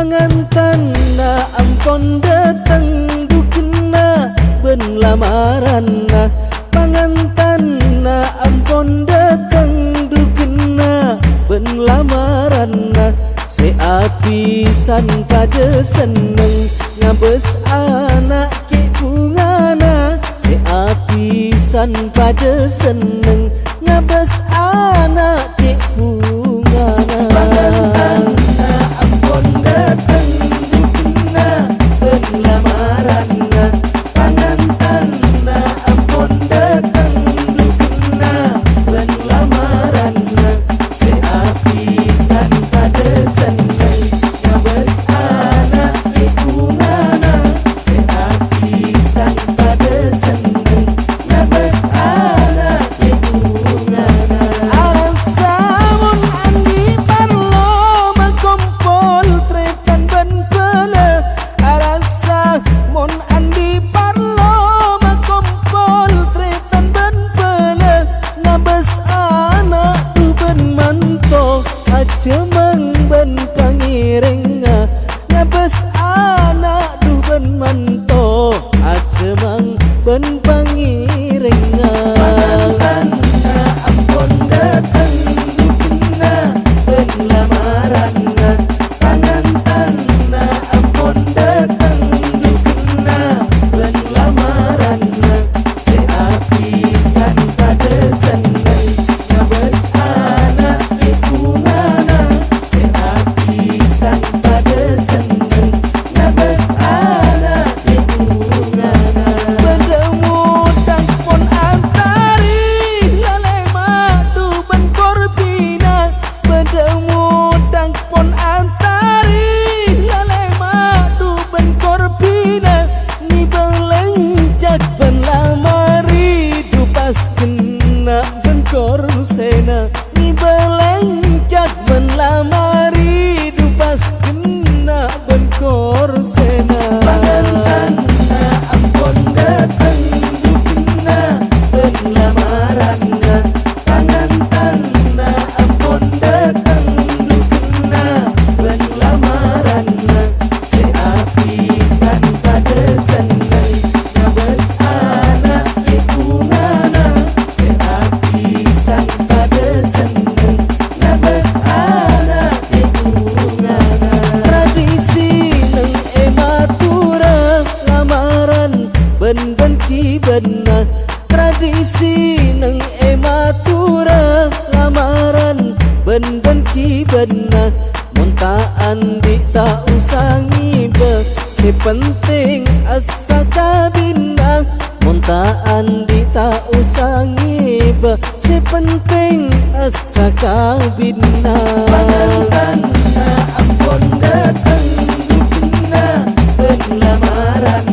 Pangantan na ampon datang dukina ben lamaran na. Pangantan na ampon datang dukina ben lamaran na. Se apisan pada seneng ngabes anak ke bungana. Se apisan pada seneng ngabes anak ke bungana. Pangantan na ampon datang dukina ben lamaran na. Pangantan na ampon datang dukina ben lamaran na. Se apisan pada seneng ngabes anak ke bungana. Se apisan pada seneng ngabes anak ke bungana. Arasa mun andi parlo makompol tretan ben pele. Arasa mun andi parlo makompol tretan ben pele. Ngabes anak tu ben manto acemang ben pangirenga. Ngabes anak tu ben manto acemang ben pangirenga. Pangantan na ampon datang dukina ben lamaran na. Pangantan na ampon datang dukina ben lamaran na. Se apisan pada seneng ngabes anak ke bungana. Se apisan pada seneng ngabes anak ke bungana. Bertemu tangpon antari lalai madu ben korbina. Bertemu tangpon antari lalai madu ben korbina. Ni belenjak ben lamari dupas kena ben korsena. Ni belenjak ben lamari dupas kena ben korsena. Pangantan na ampon datang dukina ben lamaran na. Pangantan na ampon datang dukina ben lamaran na. Se apisan pada seneng ngabes anak ke bungana. Se apisan pada seneng ngabes anak ke bungana. Tradisi neng ematura lamaran ben kibena. Tradisi neng ematura lamaran ben kibena. Munta andi tak usah ngibe si penting asa kabina. Munta andi tak usah ngibe si penting asa kabina. Pangantan na ampon datang dukina ben lamaran